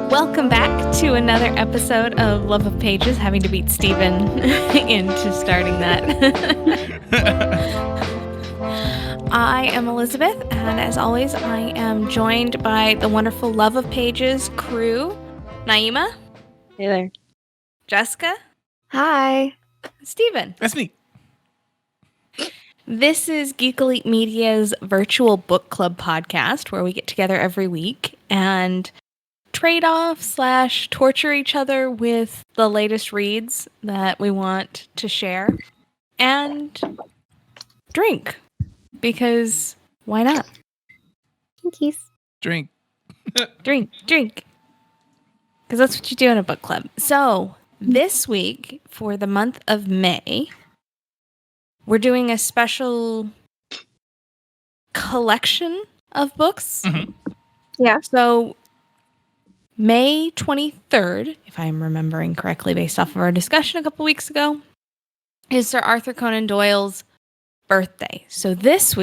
Welcome back to another episode of Love of Pages, having to beat Stephen into starting that. I am Elizabeth, and as always, I am joined by the wonderful Love of Pages crew, Naimah. Hey there. Jessica. Hi. Stephen. That's me. This is Geek Elite Media's virtual book club podcast, where we get together every week and trade off / torture each other with the latest reads that we want to share and drink, because why not? Pinkies. Drink. Drink, because that's what you do in a book club. So this week, for the month of May, we're doing a special collection of books. Mm-hmm. Yeah. So May 23rd, if I'm remembering correctly based off of our discussion a couple weeks ago, is Sir Arthur Conan Doyle's birthday. So this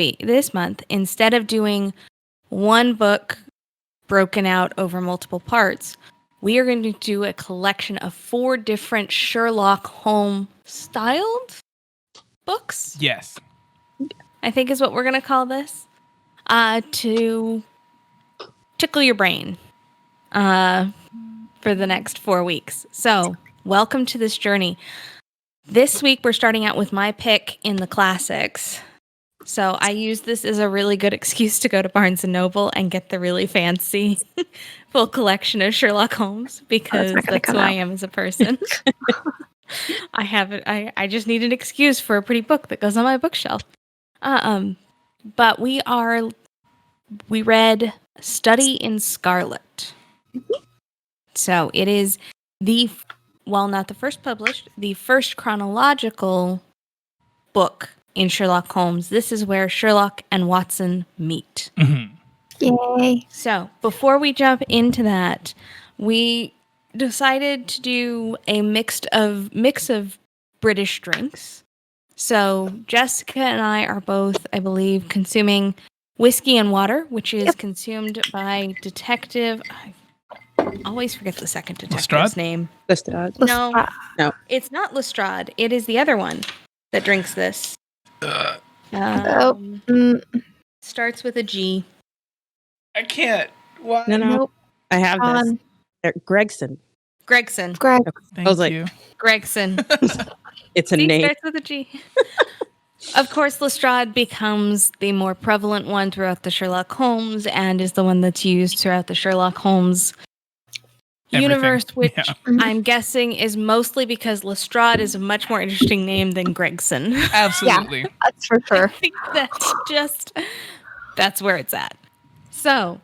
month, instead of doing one book broken out over multiple parts, we are going to do a collection of 4 different Sherlock Holmes styled books. Yes. I think is what we're going to call this, to tickle your brain for the next 4 weeks. So welcome to this journey. This week, we're starting out with my pick in the classics. So I use this as a really good excuse to go to Barnes & Noble and get the really fancy full collection of Sherlock Holmes, because that's who I am as a person. I just need an excuse for a pretty book that goes on my bookshelf. But we read A Study in Scarlet. So it is not the first published, the first chronological book in Sherlock Holmes. This is where Sherlock and Watson meet. Mm-hmm. Yay. So before we jump into that, we decided to do a mix of British drinks. So Jessica and I are both, I believe, consuming whiskey and water, which is consumed by Detective. I always forget the second detective's Lestrade? name. Lestrade. No, No. it's not Lestrade. It is the other one that drinks this. Starts with a G. I can't. Why? No. Nope. I have this. Gregson. Gregson. Greg. Thank I was like- you. Gregson. It's a See, name. starts with a G. Of course, Lestrade becomes the more prevalent one throughout the Sherlock Holmes and is the one that's used throughout the Sherlock Holmes universe, which I'm guessing is mostly because Lestrade is a much more interesting name than Gregson. Absolutely. That's for I sure. think that's where it's at. So,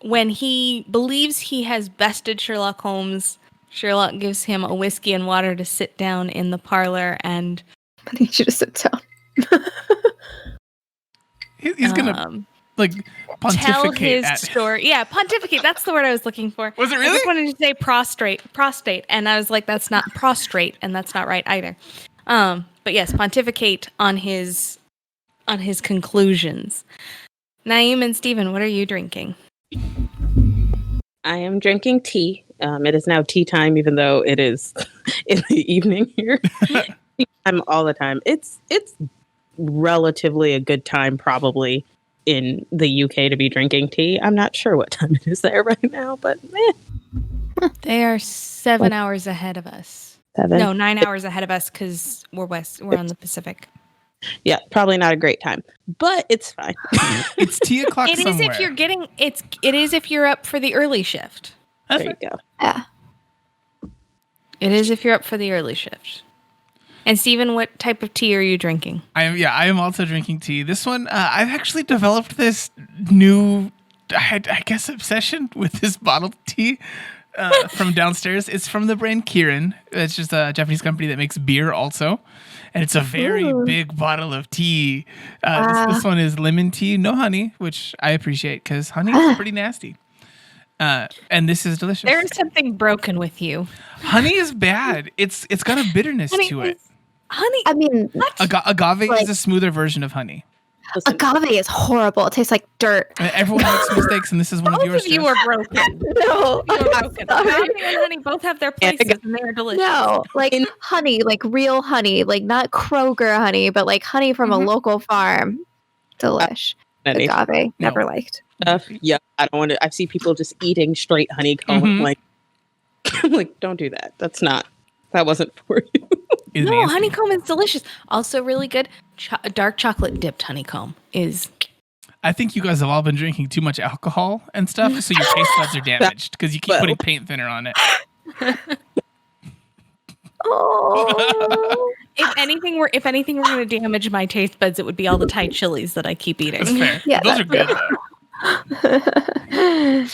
when he believes he has bested Sherlock Holmes, Sherlock gives him a whiskey and water to sit down in the parlor and I need you to sit down. He's gonna pontificate tell his at story. Yeah, pontificate. That's the word I was looking for. Was it I really? just wanted to say prostate, and I was like, that's not prostrate, and that's not right either. But yes, pontificate on his conclusions. Naimah and Stephen, what are you drinking? I am drinking tea. It is now tea time, even though it is in the evening here. Tea time all the time. It's relatively a good time, probably, in the UK to be drinking tea. I'm not sure what time it is there right now, but They are 7 hours ahead of us. 7. No, 9 hours ahead of us because we're We're on the Pacific. Yeah, probably not a great time, but it's fine. It's tea o'clock It is somewhere. if you're getting it is if you're up for the early shift. That's There you right. go. Yeah. It is if you're up for the early shift. And Stephen, what type of tea are you drinking? I am also drinking tea. This one, I've actually developed this new, I guess, obsession with this bottled tea from downstairs. It's from the brand Kirin. It's just a Japanese company that makes beer also. And it's a very big bottle of tea. This one is lemon tea, no honey, which I appreciate because honey is pretty nasty. And this is delicious. There is something broken with you. Honey is bad. It's got a bitterness to it. Honey, I mean, Agave Like- is a smoother version of honey. Listen, agave is horrible. It tastes like dirt. Everyone makes mistakes, and this is one of both yours. of you Jess. are broken. No, You are I'm broken. sorry. Agave and honey both have their places, and they are delicious. No, like honey, like real honey, like not Kroger honey, but like honey from a local farm. Delish. any Agave, never No. liked. stuff. Yeah, I don't want to. I see people just eating straight honeycomb. Mhm. Like, I'm like, don't do that. That wasn't for you. Is No, nasty. honeycomb is delicious. Also, really good. Dark chocolate dipped honeycomb is. I think you guys have all been drinking too much alcohol and stuff, so your taste buds are damaged because you keep Well. putting paint thinner on it. Oh, If anything were going to damage my taste buds, it would be all the Thai chilies that I keep eating. That's fair. Yeah, Those are good though. I'm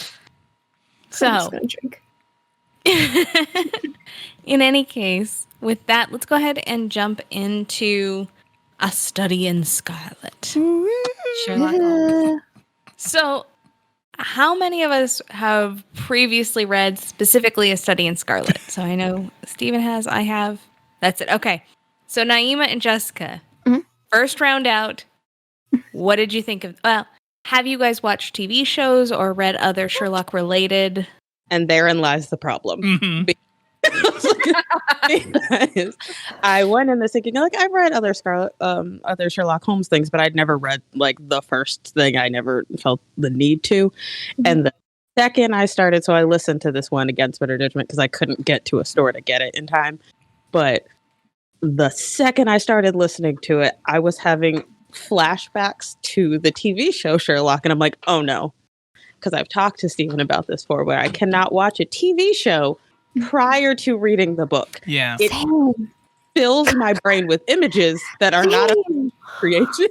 So, just gonna drink. in any case, with that, let's go ahead and jump into A Study in Scarlet. Sherlock Holmes. So, how many of us have previously read specifically A Study in Scarlet? So I know Stephen has, I have. That's it. Okay. So Naimah and Jessica, Mhm. first round out, what did you think of? Well, have you guys watched TV shows or read other Sherlock related? And therein lies the problem. Mhm. Because I went in this thinking like I've read other Sherlock Holmes things, but I'd never read like the first thing. I never felt the need to. And the second I started, so I listened to this one against better judgment because I couldn't get to a store to get it in time. But the second I started listening to it, I was having flashbacks to the TV show Sherlock, and I'm like, oh no, because I've talked to Stephen about this before, where I cannot watch a TV show prior to reading the book. Yeah. It Same. fills my brain with images that are not a Same. creation.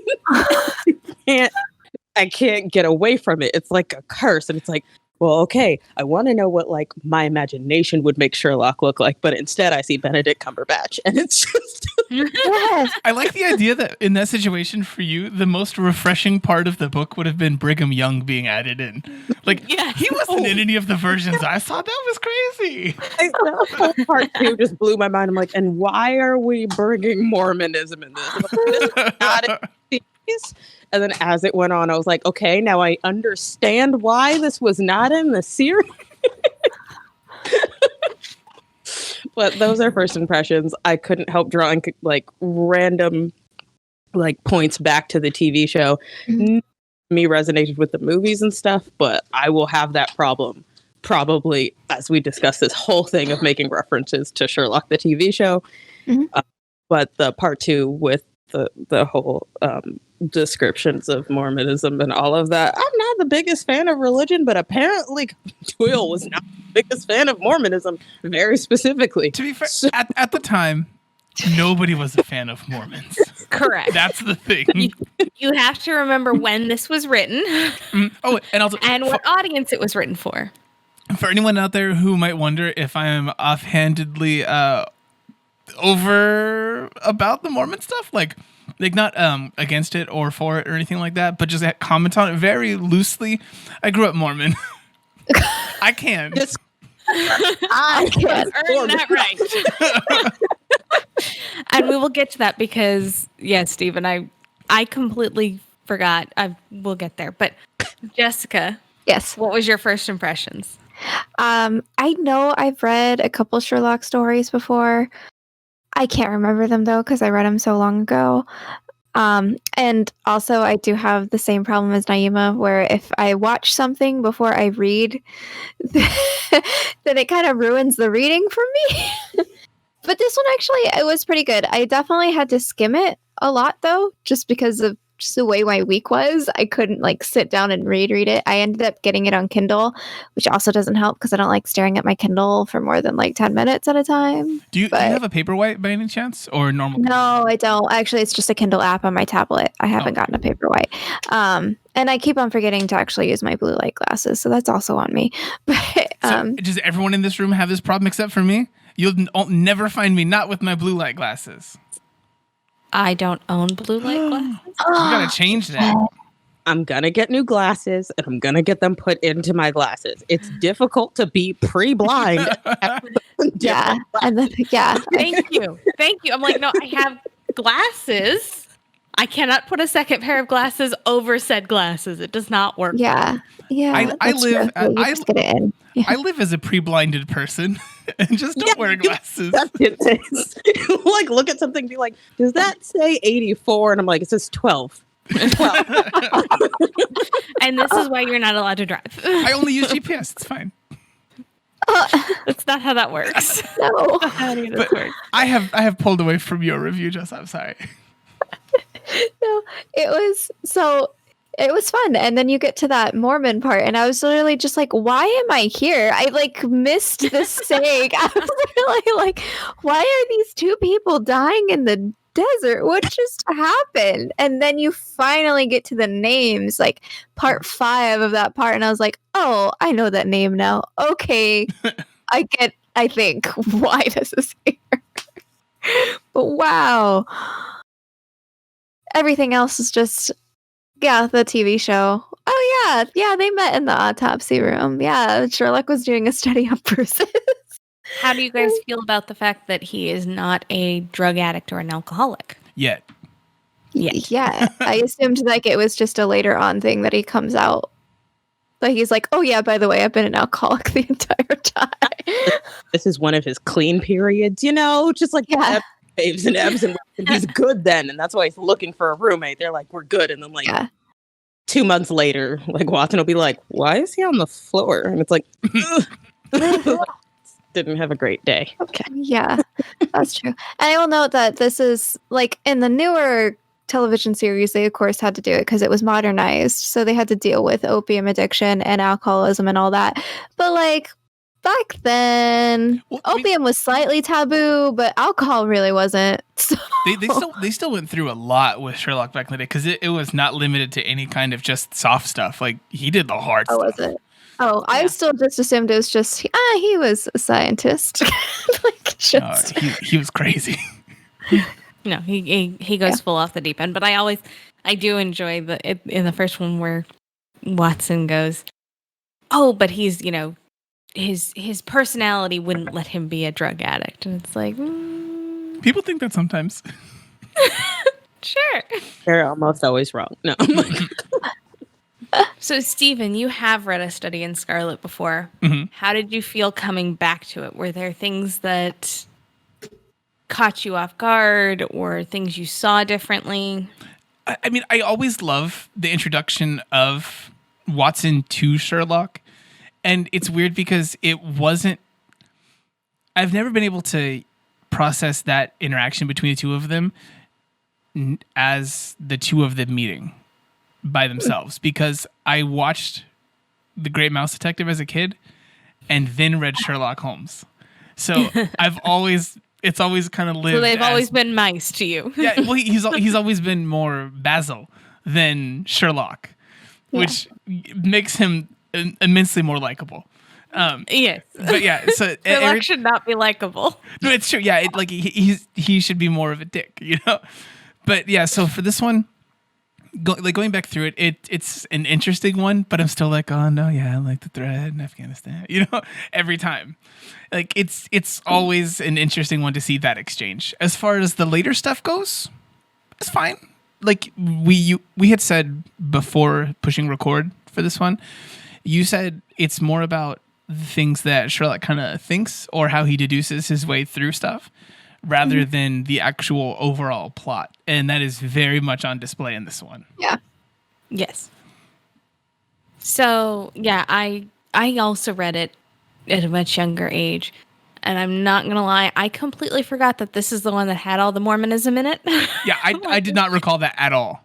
I can't get away from it. It's like a curse. And it's like, well, okay, I want to know what like my imagination would make Sherlock look like, but instead I see Benedict Cumberbatch. And it's just Yes. I like the idea that in that situation for you, the most refreshing part of the book would have been Brigham Young being added in. Like, Yeah. he wasn't in any of the versions I saw. That was crazy. that whole part two just blew my mind. I'm like, and why are we bringing Mormonism in this? I'm like, this is not in the series. And then as it went on, I was like, okay, now I understand why this was not in the series. But those are first impressions. I couldn't help drawing like random like points back to the TV show. Mhm. Me resonated with the movies and stuff, but I will have that problem probably as we discuss this whole thing of making references to Sherlock the TV show. Mhm. But the part two with the whole descriptions of Mormonism and all of that. I'm not the biggest fan of religion, but apparently Doyle was not the biggest fan of Mormonism, very specifically. To be fair, So- at the time, nobody was a fan of Mormons. Correct. That's the thing. You have to remember when this was written Oh, and also and what audience it was written for. for anyone out there who might wonder if I am offhandedly over about the Mormon stuff, like not against it or for it or anything like that, but just comment on it very loosely. I grew up Mormon. I can. Just I can't. Earn that right. And we will get to that because, yeah, Stephen, I completely forgot. We'll get there. But Jessica, Yes. what was your first impressions? I know I've read a couple Sherlock stories before. I can't remember them though because I read them so long ago. And also I do have the same problem as Naimah, where if I watch something before I read, then it kind of ruins the reading for me. But this one actually, it was pretty good. I definitely had to skim it a lot though, just because of just the way my week was. I couldn't like sit down and read it. I ended up getting it on Kindle, which also doesn't help because I don't like staring at my Kindle for more than like 10 minutes at a time. Do you but- have a Paperwhite by any chance or normal? No, I don't. Actually, it's just a Kindle app on my tablet. I haven't gotten a Paperwhite. And I keep on forgetting to actually use my blue light glasses, so that's also on me. But So, does everyone in this room have this problem except for me? You'll never find me not with my blue light glasses. I don't own blue light glasses. We gotta change that. I'm going to get new glasses and I'm going to get them put into my glasses. It's difficult to be pre-blind. Yeah. And then, yeah. Thank you. I'm like, no, I have glasses. I cannot put a second pair of glasses over said glasses. It does not work. Yeah. Yeah. I that's live. true. You just get it in. Yeah. I live as a pre-blinded person and just don't wear glasses. Like, look at something and be like, does that say 84? And I'm like, it says 12. 12. And this is why you're not allowed to drive. I only use GPS. It's fine. That's not how that works. No. But I have pulled away from your review, Jess. I'm sorry. No, it was fun. And then you get to that Mormon part, and I was literally just like, why am I here? I like missed this saying. I was really like, why are these two people dying in the desert? What just happened? And then you finally get to the names, like part 5 of that part, and I was like, oh, I know that name now. Okay. I think why this is here. But wow. Everything else is just, yeah, the TV show. Oh, yeah, they met in the autopsy room. Yeah, Sherlock was doing a study on Bruce's. How do you guys feel about the fact that he is not a drug addict or an alcoholic? Yet. Yeah, I assumed like it was just a later on thing that he comes out. But he's like, oh, yeah, by the way, I've been an alcoholic the entire time. This is one of his clean periods, just like waves and ebbs, and he's good then, and that's why he's looking for a roommate. They're like, we're good, and then 2 months later, like Watson will be like, why is he on the floor? And it's like, didn't have a great day. Okay, yeah, that's true. And I will note that this is like in the newer television series, they of course had to do it because it was modernized, so they had to deal with opium addiction and alcoholism and all that. But like back then, opium was slightly taboo, but alcohol really wasn't. So. They still went through a lot with Sherlock back in the day because it was not limited to any kind of just soft stuff. Like he did the hard stuff. Was it? Oh, yeah. I still just assumed it was just he was a scientist. He was crazy. No, he goes full off the deep end. But I do enjoy in the first one where Watson goes, oh, but he's his personality wouldn't let him be a drug addict, and it's like people think that sometimes. Sure, they're almost always wrong. No. So, Stephen, you have read A Study in Scarlet before. Mm-hmm. How did you feel coming back to it? Were there things that caught you off guard or things you saw differently? I mean, I always love the introduction of Watson to Sherlock. And it's weird because I've never been able to process that interaction between the two of them as the two of them meeting by themselves, because I watched The Great Mouse Detective as a kid and then read Sherlock Holmes. So it's always kind of lived. So they've always been mice to you. Yeah, well, he's always been more Basil than Sherlock, which makes him immensely more likable. Yes, but yeah, so Sherlock should not be likable. No, it's true. Yeah, he should be more of a dick, But yeah, so for this one, going back through it, it's an interesting one, but I'm still like, oh no, yeah, I like the thread in Afghanistan, every time. Like it's always an interesting one to see that exchange. As far as the later stuff goes, it's fine. Like we had said before pushing record for this one, you said it's more about the things that Sherlock kind of thinks or how he deduces his way through stuff rather than the actual overall plot. And that is very much on display in this one. Yeah. Yes. So, yeah, I also read it at a much younger age. And I'm not going to lie, I completely forgot that this is the one that had all the Mormonism in it. Yeah, I did not recall that at all.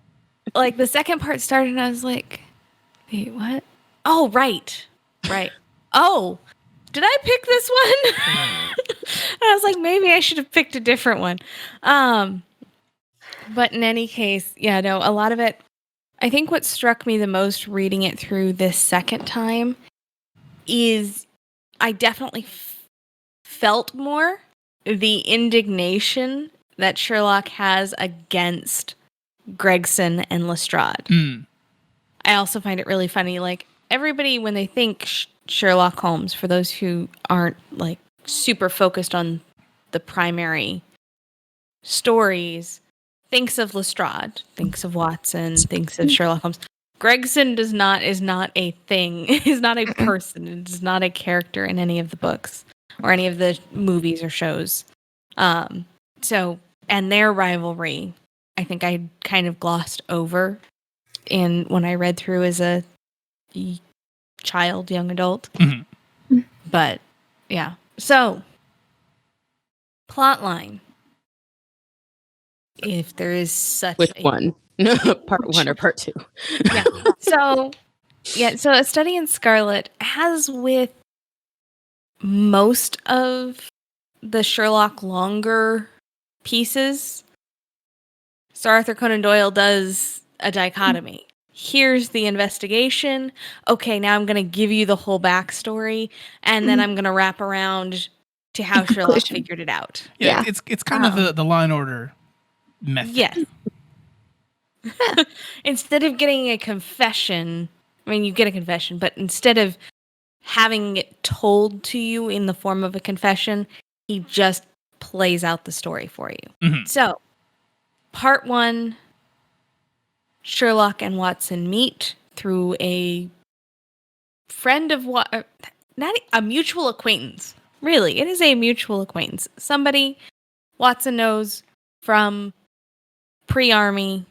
Like, the second part started and I was like, wait, what? Oh, right. Oh, did I pick this one? And I was like, maybe I should have picked a different one. But in any case, yeah, no, a lot of it, I think what struck me the most reading it through this second time is I definitely felt more the indignation that Sherlock has against Gregson and Lestrade. I also find it really funny. Like everybody, when they think Sherlock Holmes, for those who aren't like super focused on the primary stories, thinks of Lestrade, thinks of Watson, thinks of Sherlock Holmes. Gregson is not a thing, is not a person, it is not a character in any of the books or any of the movies or shows. So, and their rivalry, I think I kind of glossed over when I read through as a young adult. Mm-hmm. But yeah. So, plotline. If there is such Which one? Part 1 or part 2? Yeah. So A Study in Scarlet, as with most of the Sherlock longer pieces, Sir Arthur Conan Doyle does a dichotomy. Here's the investigation. Okay, now I'm going to give you the whole backstory, and then I'm going to wrap around to how Sherlock figured it out. Yeah. It's kind of the Law and Order method. Yes. Instead of getting a confession, I mean, you get a confession, but instead of having it told to you in the form of a confession, he just plays out the story for you. Mm-hmm. So, part 1, Sherlock and Watson meet through a friend of not a mutual acquaintance. Really, it is a mutual acquaintance. Somebody Watson knows from pre-army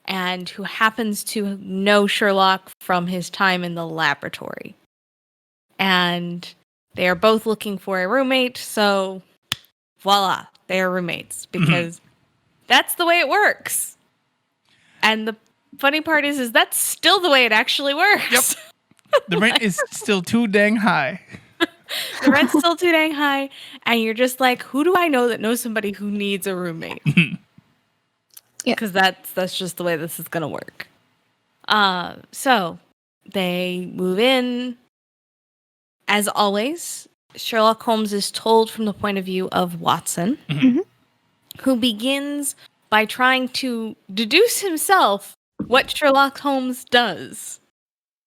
and who happens to know Sherlock from his time in the laboratory. And they are both looking for a roommate, so voila, they are roommates because that's the way it works. And the funny part is that's still the way it actually works. Yep. The rent is still too dang high. The rent's still too dang high, and you're just like, who do I know that knows somebody who needs a roommate? Because that's just the way this is gonna work. So they move in. As always, Sherlock Holmes is told from the point of view of Watson, who begins by trying to deduce himself what Sherlock Holmes does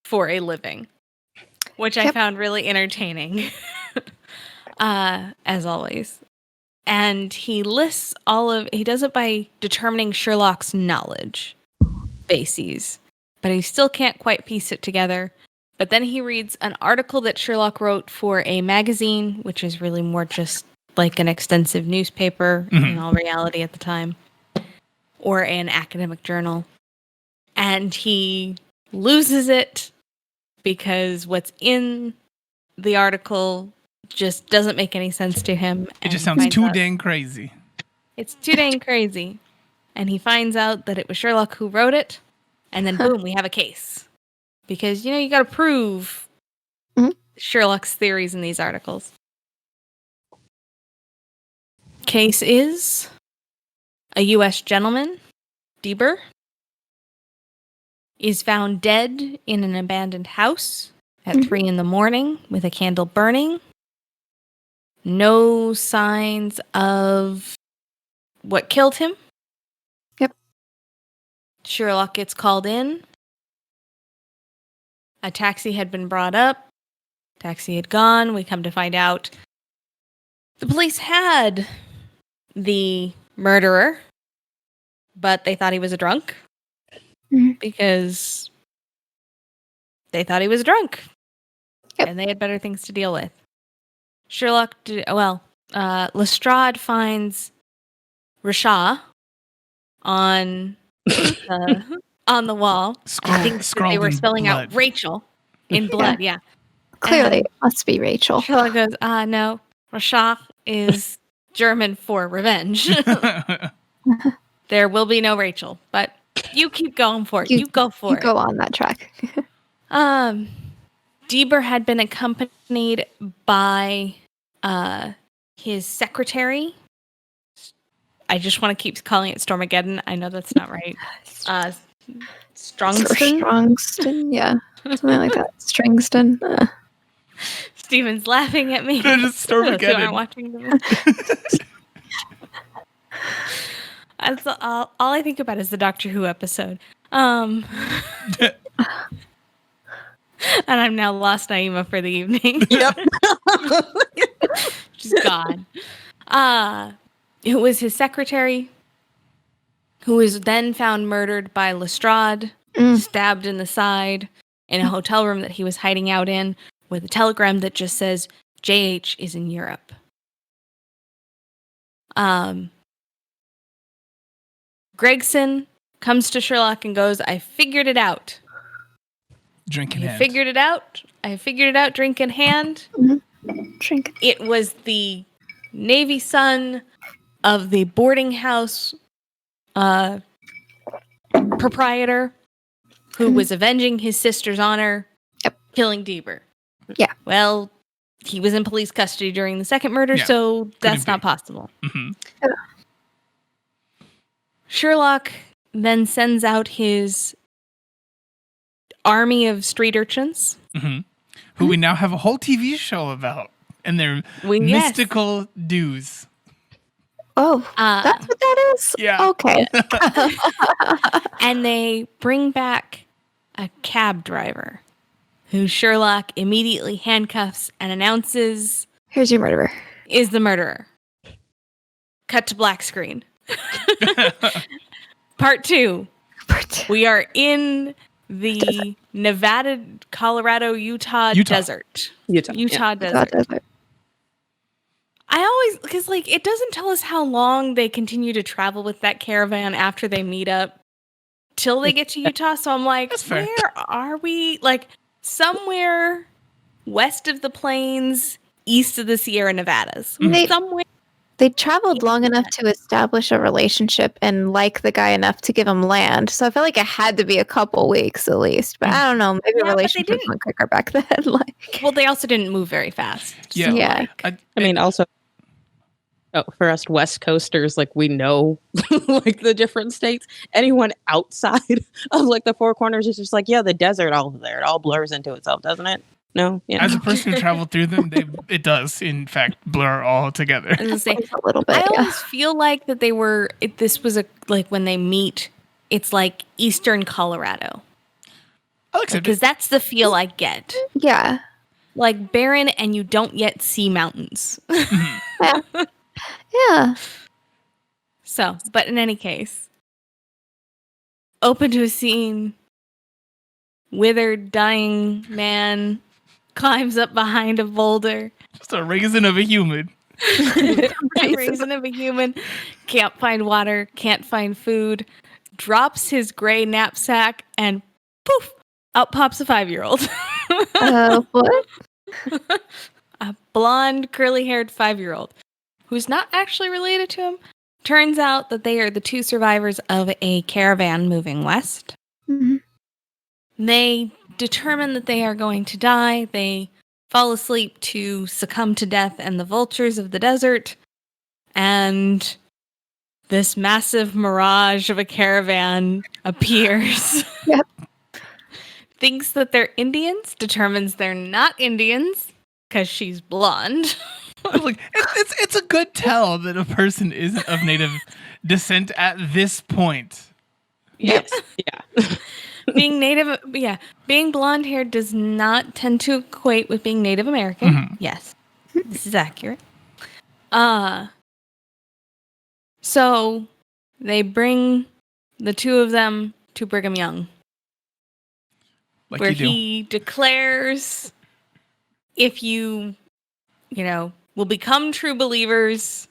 for a living, which I found really entertaining, as always. And he lists he does it by determining Sherlock's knowledge bases, but he still can't quite piece it together. But then he reads an article that Sherlock wrote for a magazine, which is really more just like an extensive newspaper in all reality at the time, or an academic journal. And he loses it because what's in the article just doesn't make any sense to him. It just sounds too dang crazy. It's too dang crazy. And he finds out that it was Sherlock who wrote it. And then boom, we have a case. Because, you got to prove Sherlock's theories in these articles. Case is a U.S. gentleman, Deber, is found dead in an abandoned house at 3 a.m. with a candle burning. No signs of what killed him. Yep. Sherlock gets called in. A taxi had been brought up. Taxi had gone. We come to find out the police had the murderer, but they thought he was a drunk because they thought he was drunk. Yep. And they had better things to deal with. Sherlock, Lestrade finds Rasha on the wall. I think they were spelling out Rachel in blood. Yeah. Clearly, it must be Rachel. Sherlock goes, no, Rasha is German for revenge. There will be no Rachel, but you keep going for it. You go for it. You go on that track. Deber had been accompanied by his secretary. I just want to keep calling it Stormageddon. I know that's not right. Strongston? Strongston, yeah. Something like that. Stringston. Steven's laughing at me. No, just Stormageddon. Aren't watching the movie. All I think about is the Doctor Who episode. And I'm now lost Naimah for the evening. Yep. She's gone. It was his secretary, who was then found murdered by Lestrade, stabbed in the side, in a hotel room that he was hiding out in, with a telegram that just says, JH is in Europe. Gregson comes to Sherlock and goes, I figured it out. Drink in hand. Figured it out. I figured it out, drink in hand. Drink. It was the Navy son of the boarding house proprietor who was avenging his sister's honor, killing Deber. Yeah. Well, he was in police custody during the second murder, so that's not possible. Mm-hmm. Sherlock then sends out his army of street urchins. Mm-hmm. Who we now have a whole TV show about, and their mystical dues. Oh, that's what that is? Yeah. Okay. And they bring back a cab driver who Sherlock immediately handcuffs and announces Here's your murderer. is the murderer. Cut to black screen. Part 2. We are in the Nevada, Colorado, Utah desert. Utah desert. I always, because like it doesn't tell us how long they continue to travel with that caravan after they meet up till they get to Utah. So I'm like, where are we? Like somewhere west of the plains, east of the Sierra Nevadas. Somewhere. They traveled long enough to establish a relationship and like the guy enough to give him land. So I felt like it had to be a couple weeks at least. But I don't know. Maybe relationships went quicker back then. Well, they also didn't move very fast. Yeah. So Yeah. I mean, also, for us West Coasters, like we know like the different states. Anyone outside of like the Four Corners is just like, yeah, the desert all there. It all blurs into itself, doesn't it? No. Yeah. As a person who traveled through them, it does in fact blur all together. I was gonna say, A little bit. I always feel like that they were. This was like when they meet, it's like Eastern Colorado. I'll accept Because it. that's the feel I get. Yeah. Like barren and you don't yet see mountains. Yeah. So, but in any case, open to a scene, withered, dying man climbs up behind a boulder. Just a raisin of a human. Raisin of a human, can't find water, can't find food, drops his gray knapsack, and poof, out pops a 5-year-old. What? A blonde, curly-haired 5-year-old who's not actually related to him. Turns out that they are the 2 survivors of a caravan moving west. Mhm. They determine that they are going to die. They fall asleep to succumb to death and the vultures of the desert. And this massive mirage of a caravan appears. Yep. Thinks that they're Indians, determines they're not Indians because she's blonde. Like it's a good tell that a person isn't of native descent at this point. Yes. Yeah. Being blonde hair does not tend to equate with being Native American. Mhm. Yes, this is accurate. So they bring the 2 of them to Brigham Young, Like where you do. he declares, if you will become true believers,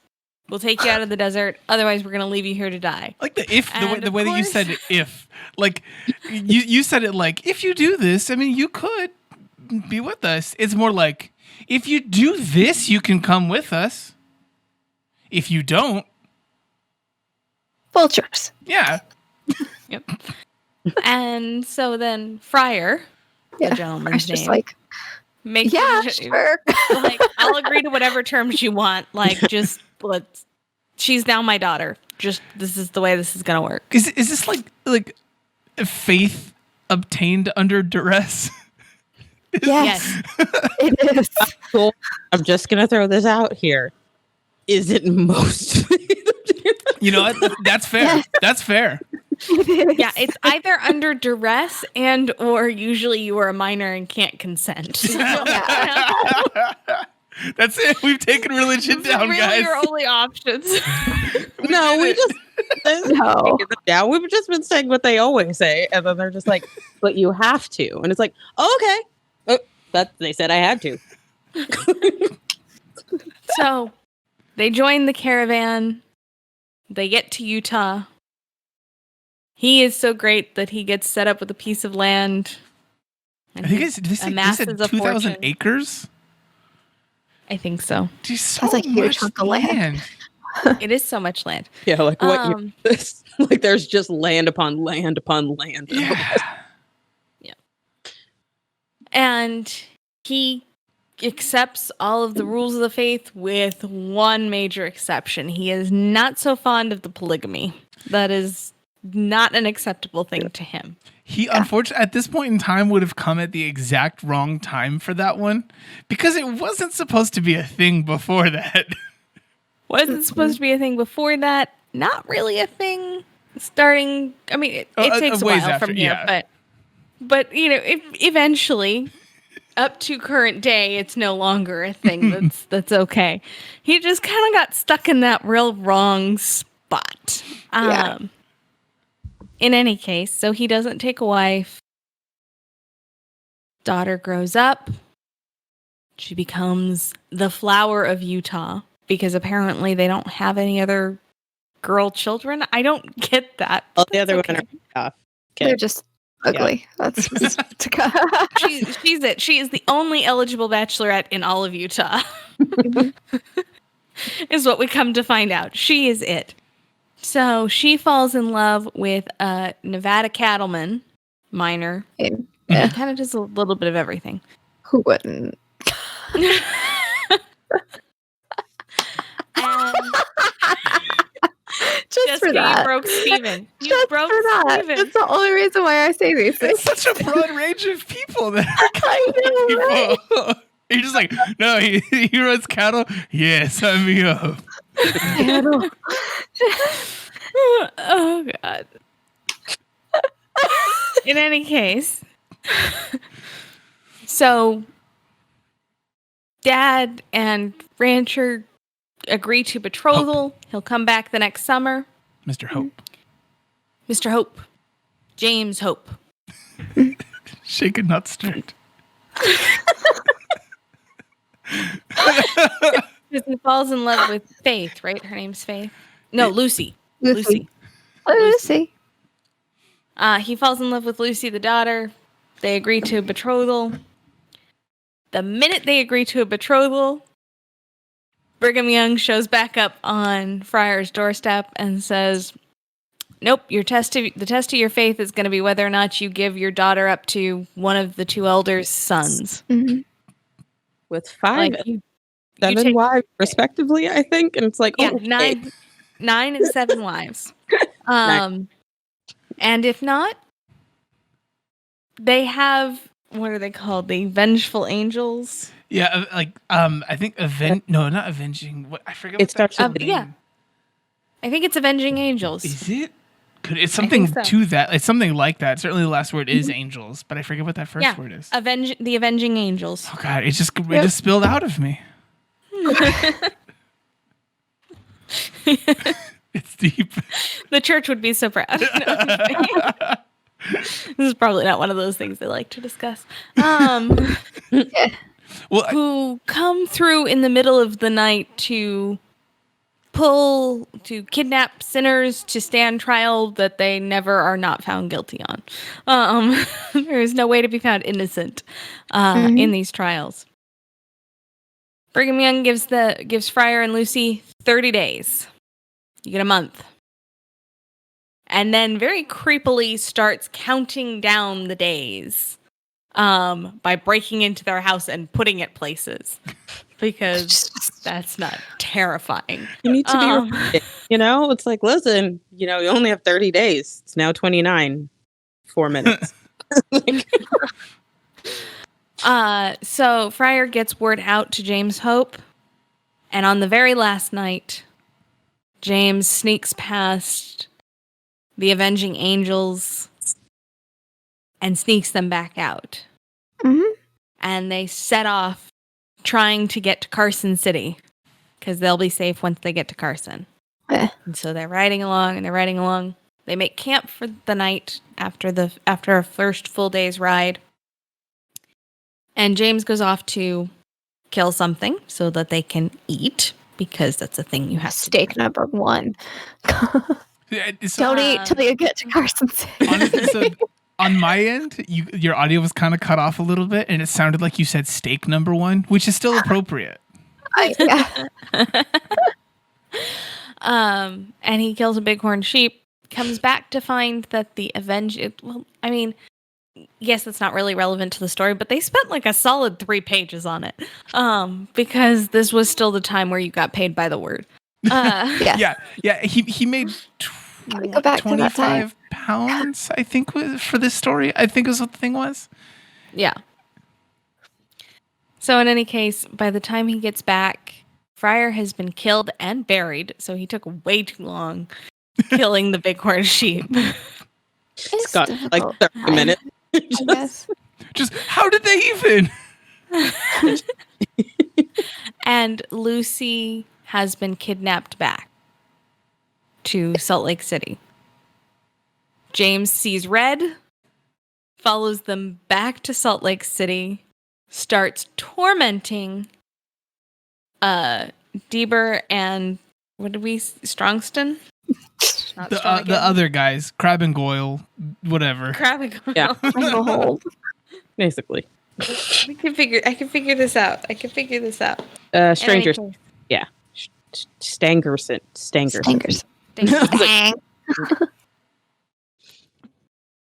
we'll take you out of the desert. Otherwise, we're going to leave you here to die. Like the way that you said it, if like you said it like if you do this, I mean you could be with us. It's more like if you do this, you can come with us. If you don't, Vultures. yeah. Yep. And so then Friar, the Yeah. gentleman's Just name, like, makes yeah, it- sure. like, I'll agree to whatever terms you want. Like, just she's now my daughter. Just this is the way this is gonna work. Is this like faith obtained under duress? Yes, it is. Cool. I'm just gonna throw this out here. Is it most? You know what? That's fair. Yes. That's fair. It is. Yeah, it's either under duress and or usually you are a minor and can't consent. That's it. We've taken religion Those are down, really guys. your only options. No, we just No. taken them down. We've just been saying what they always say, and then they're just like, "But you have to," and it's like, oh, "Okay, but they said I had to." So they join the caravan. They get to Utah. He is so great that he gets set up with a piece of land. And I think he they said amasses a 2,000 fortune. acres. I think so. Geez, so That's a huge much chunk of land. It is so much land. Yeah, like what? Like there's just land upon land upon land. Yeah. And he accepts all of the rules of the faith with one major exception. He is not so fond of the polygamy. That is not an acceptable thing to him. He, unfortunately, at this point in time, would have come at the exact wrong time for that one because it wasn't supposed to be a thing before that. Wasn't supposed to be a thing before that. Not really a thing starting. I mean, it takes a ways while after, from here, yeah. but you know, eventually, up to current day, it's no longer a thing that's okay. He just kind of got stuck in that real wrong spot. Yeah. In any case, so he doesn't take a wife. Daughter grows up. She becomes the flower of Utah because apparently they don't have any other girl children. I don't get that. All the other Okay. women are off. They're just ugly. That's just She's it. She is the only eligible bachelorette in all of Utah. Is what we come to find out. She is it. So she falls in love with a Nevada cattleman, minor. Yeah. Kind of does a little bit of everything. Who wouldn't? And Just for that. broke Stephen. You Just broke for that. Stephen. That's the only reason why I say these things. It's such a broad range of people that are I know, right? people. You're just like, no, he runs cattle. Yeah, sign me up. Oh God. In any case, so Dad and Rancher agree to betrothal. Hope. He'll come back the next summer. Mr. Hope. Mr. Hope. James Hope. Shaken, not stirred. Because he falls in love with Faith, right? Her name's Faith. No, Lucy. Lucy. He falls in love with Lucy, the daughter. They agree to a betrothal. The minute they agree to a betrothal, Brigham Young shows back up on Friar's doorstep and says, "Nope, the test of your faith is going to be whether or not you give your daughter up to one of the two elders' sons." Mm-hmm. With 5 Like, and 7 wives, respectively, I think. And it's like, yeah, oh, okay. 9 and 7 wives. And if not, they have, what are they called? The Vengeful Angels. Yeah, I think no, not avenging. What I forget. It What that starts with name. yeah. I think it's Avenging Angels. Is it? It's something so. to that. It's something like that. Certainly, the last word is angels, but I forget what that first word is. The Avenging Angels. Oh God! It just spilled out of me. It's deep. The church would be so proud. No, I'm kidding. This is probably not one of those things they like to discuss. Well, Who come through in the middle of the night to kidnap sinners to stand trial that they never are not found guilty on. There is no way to be found innocent in these trials. Brigham Young gives Friar and Lucy 30 days. You get a month. And then very creepily starts counting down the days by breaking into their house and putting it places. Because that's not terrifying. You need to be reminded, it's like, listen, you only have 30 days. It's now 29, 4 minutes. So Friar gets word out to James Hope. And on the very last night, James sneaks past the avenging angels and sneaks them back out. Mm-hmm. And they set off trying to get to Carson City because they'll be safe once they get to Carson. Eh. And so they're riding along and they're riding along. They make camp for the night after a first full day's ride. And James goes off to kill something so that they can eat, because that's a thing you have to do. Steak number 1. Yeah, Don't eat till you get to Carson City. Honestly, so on my end, your audio was kind of cut off a little bit, and it sounded like you said steak number 1, which is still appropriate. And he kills a bighorn sheep, comes back to find that the yes, that's not really relevant to the story, but they spent like a solid 3 pages on it. Because this was still the time where you got paid by the word. Yeah. He made Go back to that time. £25, I think, was for this story. I think is what the thing was. Yeah. So in any case, by the time he gets back, Friar has been killed and buried, so he took way too long killing the bighorn sheep. It's got like 30 minutes. I guess. Just how did they even? And Lucy has been kidnapped back to Salt Lake City. James sees red, follows them back to Salt Lake City, starts tormenting Deber and Strongston? Not The Strong again. other guys, Crab and Goyle, whatever. Crab and Goyle. Yeah. Basically. I can figure this out. Strangers. Anyway, Yeah. Stangerson. Stinkers. Dang.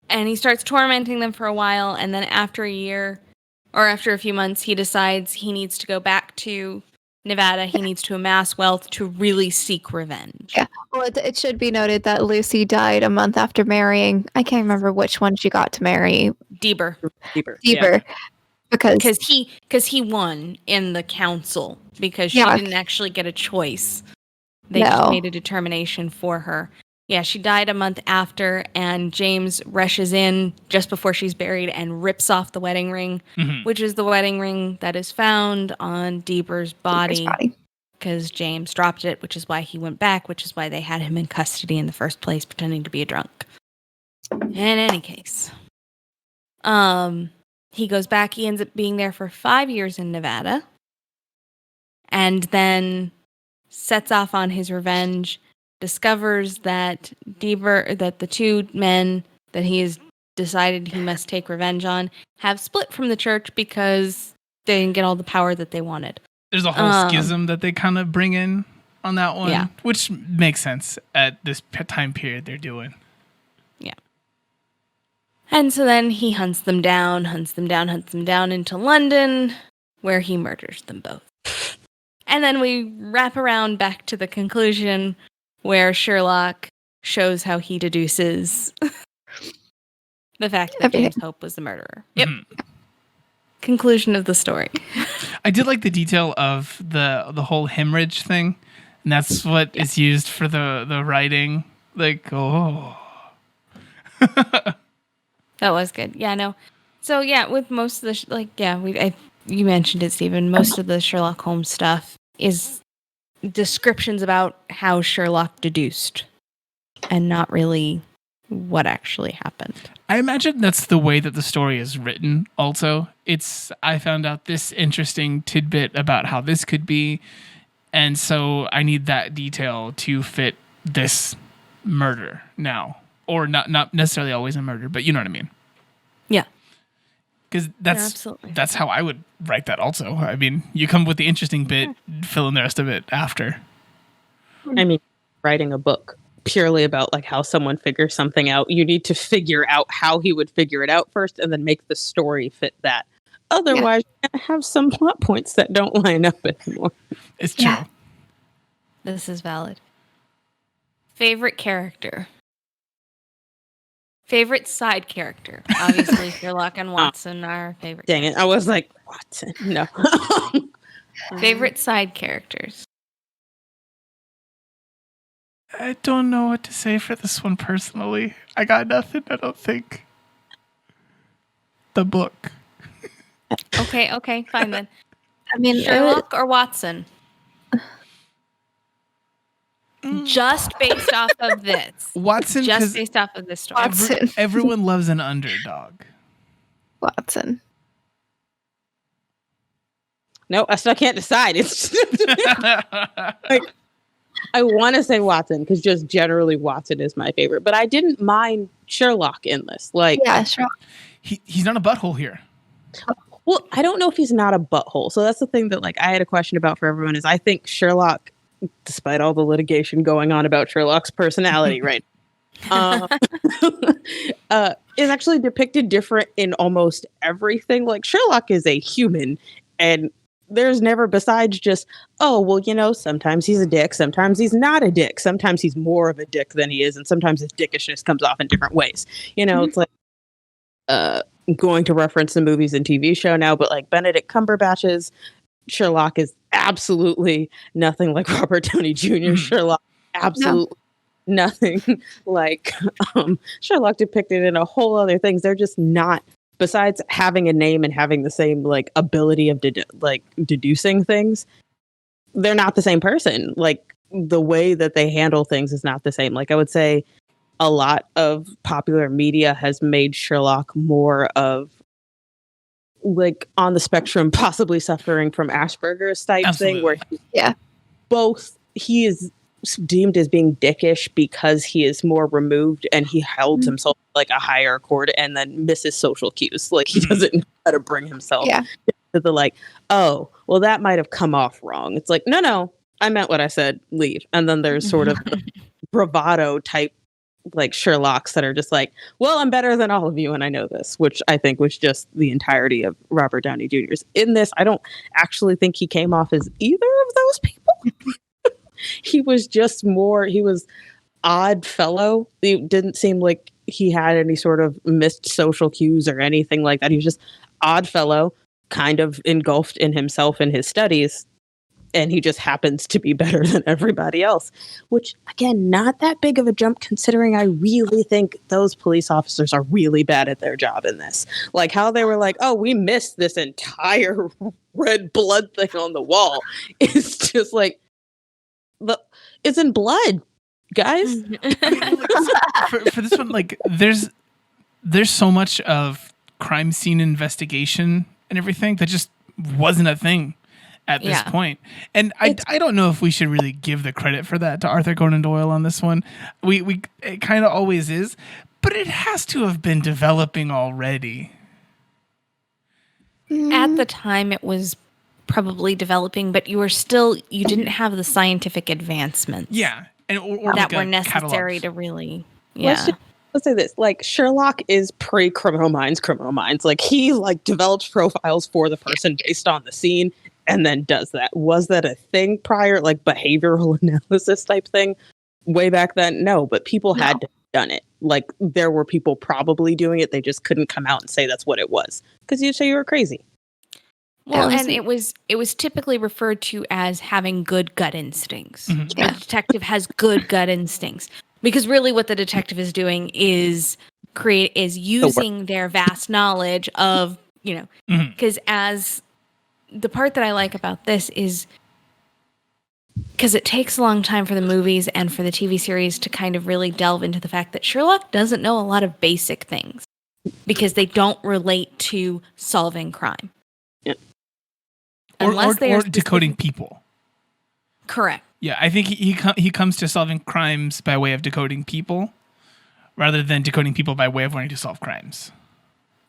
And he starts tormenting them for a while, and then after a year, or after a few months, he decides he needs to go back to Nevada. He needs to amass wealth to really seek revenge. Yeah. Well, it should be noted that Lucy died a month after marrying. I can't remember which one she got to marry. Deber. Deeper. Deber. Because He won in the council because she Yeah. didn't actually get a choice. They No. just made a determination for her. Yeah, she died a month after, and James rushes in just before she's buried and rips off the wedding ring, Mhm. which is the wedding ring that is found on Deber's body because James dropped it, which is why he went back, which is why they had him in custody in the first place, pretending to be a drunk. In any case, he goes back. He ends up being there for 5 years in Nevada, and then sets off on his revenge. Discovers that the 2 men that he has decided he must take revenge on have split from the church because they didn't get all the power that they wanted. There's a whole schism that they kind of bring in on that one, Yeah. which makes sense at this time period they're doing. Yeah. And so then he hunts them down into London, where he murders them both. And then we wrap around back to the conclusion where Sherlock shows how he deduces the fact that Everything. James Hope was the murderer. Yep. Mhm. Conclusion of the story. I did like the detail of the whole hemorrhage thing, and that's what is used for the writing. Like, oh. That was good. Yeah, no. So yeah, with most of the you mentioned it, Stephen. Most of the Sherlock Holmes stuff is descriptions about how Sherlock deduced, and not really what actually happened. I imagine that's the way that the story is written. Also, I found out this interesting tidbit about how this could be, and so I need that detail to fit this murder now, or not necessarily always a murder, but you know what I mean. Yeah. Because Absolutely. that's how I would write that also. I mean, you come with the interesting bit, fill in the rest of it after. I mean, writing a book purely about like how someone figures something out, you need to figure out how he would figure it out first and then make the story fit that. Otherwise, you're going to have some plot points that don't line up anymore. It's true. Yeah. This is valid. Favorite character? Favorite side character? Obviously, Sherlock and Watson are our favorite. Dang it. I was like, what? No. Favorite side characters? I don't know what to say for this one personally. I got nothing, I don't think. The book. Okay, fine then. I mean, Sherlock or Watson? Just based off of this. Watson, Just based off of this story. Watson. Everyone loves an underdog. Watson. No, I still can't decide. It's like, I want to say Watson because just generally Watson is my favorite, but I didn't mind Sherlock in this. Like, Yeah, Sherlock. He's not a butthole here. well, I don't know if he's not a butthole. So that's the thing that like I had a question about for everyone is I think Sherlock, despite all the litigation going on about Sherlock's personality, right, is actually depicted different in almost everything. Like Sherlock is a human, and there's never besides just, oh, well, you know, sometimes he's a dick, sometimes he's not a dick, sometimes he's more of a dick than he is, and sometimes his dickishness comes off in different ways. You know, It's like going to reference the movies and TV show now, but like Benedict Cumberbatch's Sherlock is absolutely nothing like Robert Downey Jr. Sherlock, absolutely nothing like Sherlock depicted in a whole other things. They're just not. Besides having a name and having the same like ability of deducing things, they're not the same person. Like the way that they handle things is not the same. Like I would say a lot of popular media has made Sherlock more of like on the spectrum, possibly suffering from Asperger's type thing where he is deemed as being dickish because he is more removed and he held himself like a higher chord and then misses social cues. Like he doesn't know how to bring himself to the like, oh, well, that might have come off wrong. It's like, no, I meant what I said, leave. And then there's sort of the bravado type like Sherlocks that are just like, well, I'm better than all of you and I know this, which I think was just the entirety of Robert Downey Jr.'s. In this, I don't actually think he came off as either of those people. He was just he was odd fellow. It didn't seem like he had any sort of missed social cues or anything like that. He was just odd fellow, kind of engulfed in himself and his studies. And he just happens to be better than everybody else, which again, not that big of a jump considering I really think those police officers are really bad at their job in this. Like how they were like, oh, we missed this entire red blood thing on the wall. It's just like, it's in blood, guys. I mean, like, for this one, like there's so much of crime scene investigation and everything that just wasn't a thing at this point. And I don't know if we should really give the credit for that to Arthur Conan Doyle on this one. It kind of always is, but it has to have been developing already. At the time, it was probably developing, but you didn't have the scientific advancements and or that like were necessary catalog. to really Let's say this, like Sherlock is pre-Criminal Minds. Like he like develops profiles for the person based on the scene and then does that. Was that a thing prior, like behavioral analysis type thing way back then? No, but people had to have done it. Like there were people probably doing it, they just couldn't come out and say that's what it was because you'd say you were crazy. Well, and it was typically referred to as having good gut instincts. Mm-hmm. A detective has good gut instincts because really what the detective is doing is using their vast knowledge of, you know, because as the part that I like about this is because it takes a long time for the movies and for the TV series to kind of really delve into the fact that Sherlock doesn't know a lot of basic things because they don't relate to solving crime. Or decoding people. Correct. Yeah, I think he comes to solving crimes by way of decoding people rather than decoding people by way of wanting to solve crimes.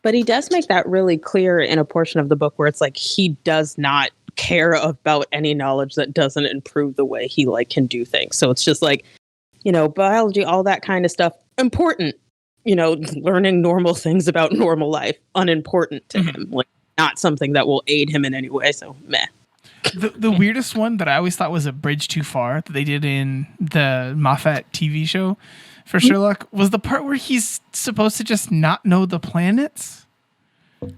But he does make that really clear in a portion of the book where it's like he does not care about any knowledge that doesn't improve the way he like can do things. So it's just like, you know, biology, all that kind of stuff, important. You know, learning normal things about normal life, unimportant to him. Like, not something that will aid him in any way. So, meh. The weirdest one that I always thought was a bridge too far that they did in the Moffat TV show for Sherlock was the part where he's supposed to just not know the planets.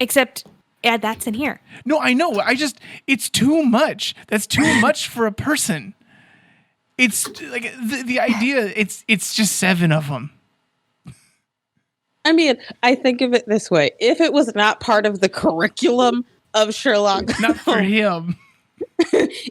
Except, that's in here. No, I know. It's too much. That's too much for a person. it's like the idea. It's just 7 of them. I mean, I think of it this way: if it was not part of the curriculum of Sherlock, Not for him.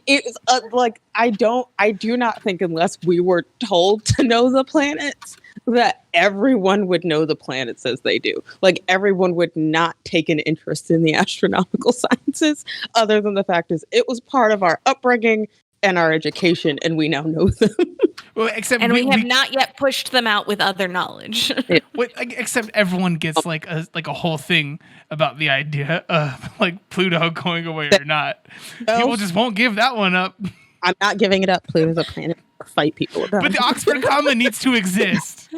it's like I do not think, unless we were told to know the planets, that everyone would know the planets as they do. Like, everyone would not take an interest in the astronomical sciences, other than the fact is it was part of our upbringing and our education, and we now know them. Well, except And we have not yet pushed them out with other knowledge. Except everyone gets like a whole thing about the idea of like Pluto going away or not. No. People just won't give that one up. I'm not giving it up. Pluto's a planet to fight people about. But the Oxford comma needs to exist.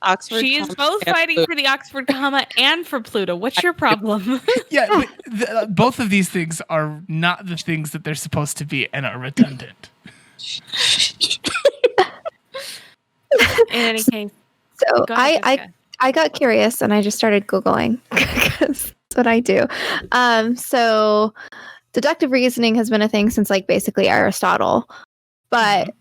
Oxford She is comma both and fighting for the Oxford comma and for Pluto. What's your problem? Yeah, but both of these things are not the things that they're supposed to be and are redundant. In any case, So go ahead, Jessica. I got curious and I just started Googling because that's what I do. So deductive reasoning has been a thing since like basically Aristotle, but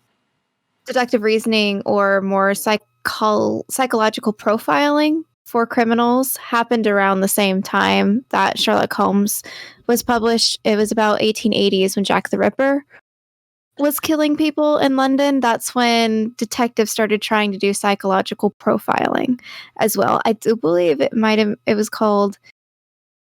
deductive reasoning or more psychological profiling for criminals happened around the same time that Sherlock Holmes was published. It was about 1880s when Jack the Ripper was killing people in London. That's when detectives started trying to do psychological profiling as well. I do believe it was called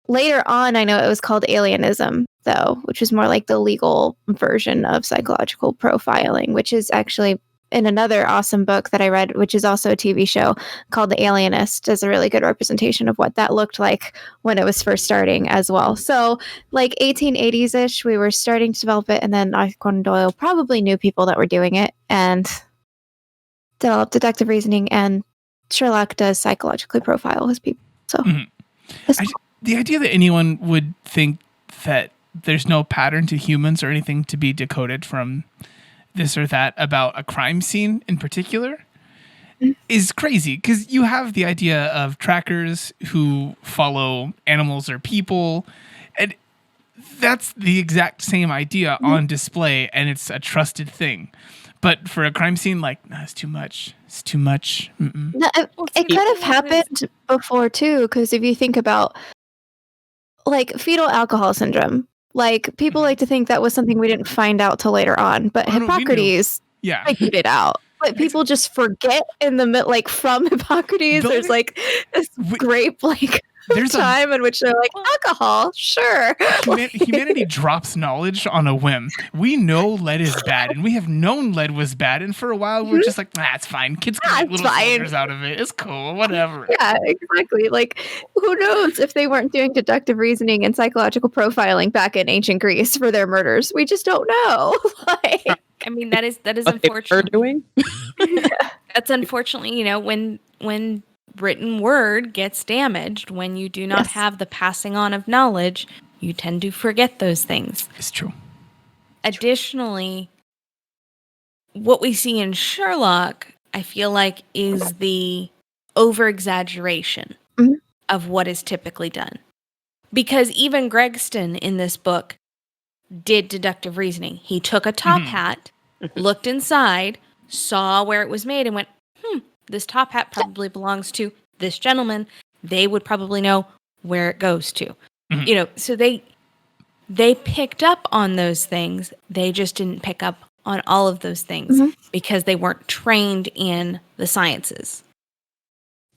later on. I know it was called alienism though, which is more like the legal version of psychological profiling, which is actually in another awesome book that I read, which is also a TV show called The Alienist, is a really good representation of what that looked like when it was first starting as well. So like 1880s-ish, we were starting to develop it, and then Arthur Conan Doyle probably knew people that were doing it and developed deductive reasoning, and Sherlock does psychologically profile his people. So the idea that anyone would think that there's no pattern to humans or anything to be decoded from this or that about a crime scene in particular is crazy, because you have the idea of trackers who follow animals or people, and that's the exact same idea on display, and it's a trusted thing. But for a crime scene, like, no, it's too much. It's too much. No, it could have happened before too, because if you think about like fetal alcohol syndrome, like people like to think that was something we didn't find out till later on, but Hippocrates figured it out. But people just forget in the like from Hippocrates. There's like this grape like there's time in which they're like alcohol, sure. Humanity drops knowledge on a whim. We know lead is bad, and we have known lead was bad, and for a while we're just like, it's fine. Kids can make little soldiers out of it. It's cool, whatever. Yeah, exactly. Like, who knows if they weren't doing deductive reasoning and psychological profiling back in ancient Greece for their murders? We just don't know. Like, I mean, that is what unfortunate. they're doing. That's unfortunately, when written word gets damaged, when you do not have the passing on of knowledge, you tend to forget those things. It's true. Additionally, what we see in Sherlock, I feel like, is the over-exaggeration of what is typically done. Because even Gregston in this book did deductive reasoning. He took a top hat, looked inside, saw where it was made, and went, this top hat probably belongs to this gentleman. They would probably know where it goes to. So they picked up on those things. They just didn't pick up on all of those things because they weren't trained in the sciences.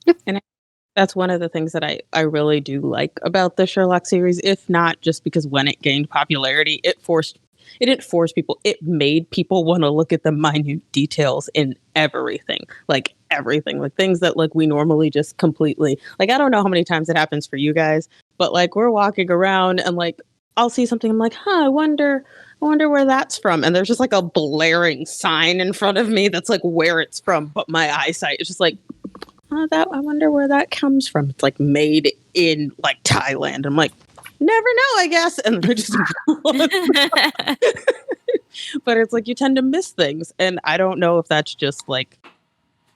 Yep. And that's one of the things that I really do like about the Sherlock series, if not just because when it gained popularity, it didn't force people. It made people want to look at the minute details in everything, like things that like we normally just completely, like, I don't know how many times it happens for you guys, but like we're walking around and like I'll see something, I'm like, I wonder where that's from. And there's just like a blaring sign in front of me that's like where it's from, but my eyesight is just like, I wonder where that comes from. It's like made in like Thailand. I'm like, never know, I guess. And they're just but it's like you tend to miss things. And I don't know if that's just like,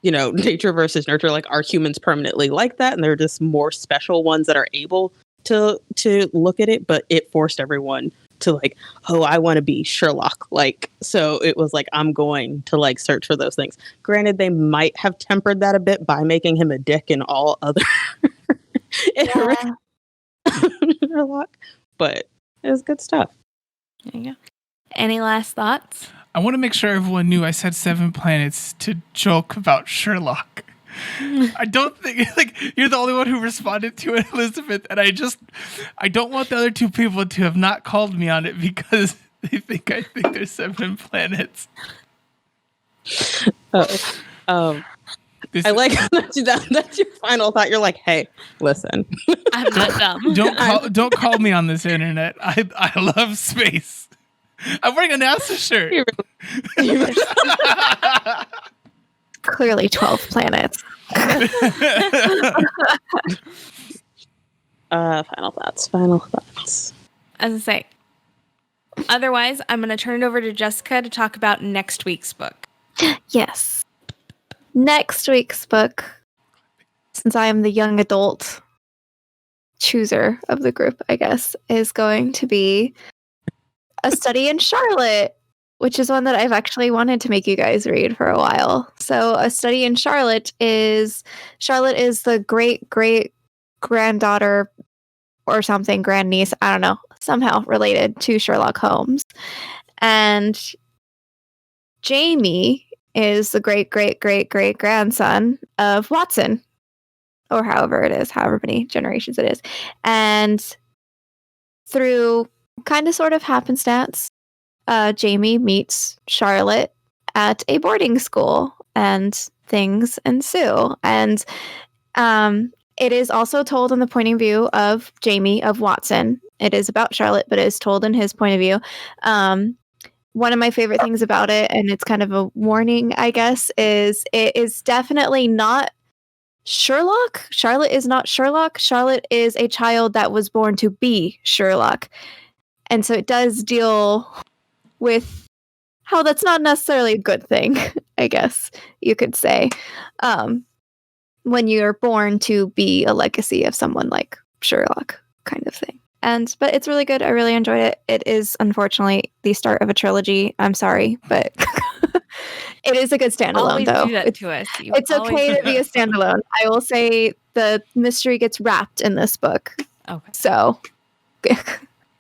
nature versus nurture. Like, are humans permanently like that? And they're just more special ones that are able to look at it, but it forced everyone to like, oh, I want to be Sherlock. Like, so it was like, I'm going to like search for those things. Granted, they might have tempered that a bit by making him a dick in all other Sherlock, but it was good stuff. There you go. Any last thoughts? I want to make sure everyone knew I said 7 planets to joke about Sherlock. I don't think like you're the only one who responded to it, Elizabeth, and I don't want the other 2 people to have not called me on it because they think I think there's 7 planets. I like that's your final thought. You're like, hey, listen, I'm not dumb. Don't call me on this internet. I love space. I'm wearing a NASA shirt. Clearly 12 planets. Final thoughts. As I say, otherwise, I'm going to turn it over to Jessica to talk about next week's book. Yes. Next week's book, since I am the young adult chooser of the group, I guess, is going to be A Study in Scarlet, which is one that I've actually wanted to make you guys read for a while. So A Study in Scarlet is the great granddaughter or something, grandniece, I don't know, somehow related to Sherlock Holmes. And Jamie is the great grandson of Watson, or however many generations it is. And through kind of sort of happenstance, Jamie meets Charlotte at a boarding school, and things ensue. And it is also told in the point of view of Jamie, of Watson. It is about Charlotte, but it is told in his point of view. One of my favorite things about it, and it's kind of a warning, I guess, is it is definitely not Sherlock. Charlotte is not Sherlock. Charlotte is a child that was born to be Sherlock. And so it does deal with how that's not necessarily a good thing, I guess you could say, when you're born to be a legacy of someone like Sherlock, kind of thing. But it's really good. I really enjoyed it. It is unfortunately the start of a trilogy. I'm sorry, but it is a good standalone, Always though. do that to us. It's okay to be a standalone. I will say the mystery gets wrapped in this book. Okay. So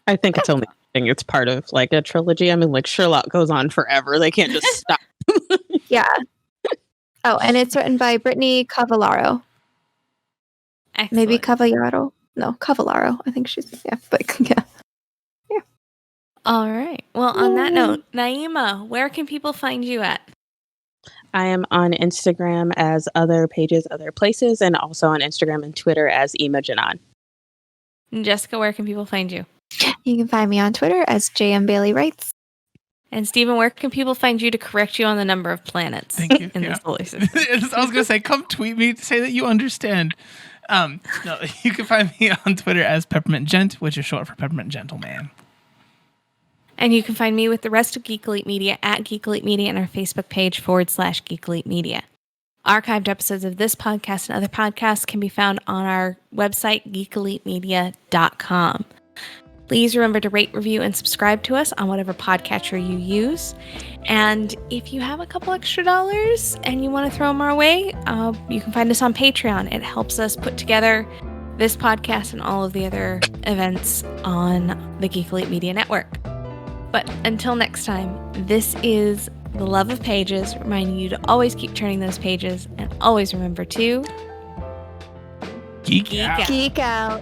I think it's only it's part of like a trilogy. I mean, like Sherlock goes on forever. They can't just stop. Yeah. Oh, and it's written by Brittany Cavallaro. Excellent. Maybe Cavallaro. No, Cavallaro. I think she's, yeah. But yeah. Yeah. All right. Well, on that note, Naimah, where can people find you at? I am on Instagram as Other Pages, Other Places, and also on Instagram and Twitter as Imogenon. And Jessica, where can people find you? You can find me on Twitter as JM Bailey Writes. And Stephen, where can people find you to correct you on the number of planets Thank you. in the solar system? I was going to say, come tweet me to say that you understand. No, you can find me on Twitter as Peppermint Gent, which is short for Peppermint Gentleman. And you can find me with the rest of Geek Elite Media at Geek Elite Media and our Facebook page /Geek Elite Media. Archived episodes of this podcast and other podcasts can be found on our website, geekelitemedia.com. Please remember to rate, review, and subscribe to us on whatever podcatcher you use. And if you have a couple extra dollars and you want to throw them our way, you can find us on Patreon. It helps us put together this podcast and all of the other events on the Geek Elite Media Network. But until next time, this is The Love of Pages, reminding you to always keep turning those pages and always remember to Geek out. Geek out.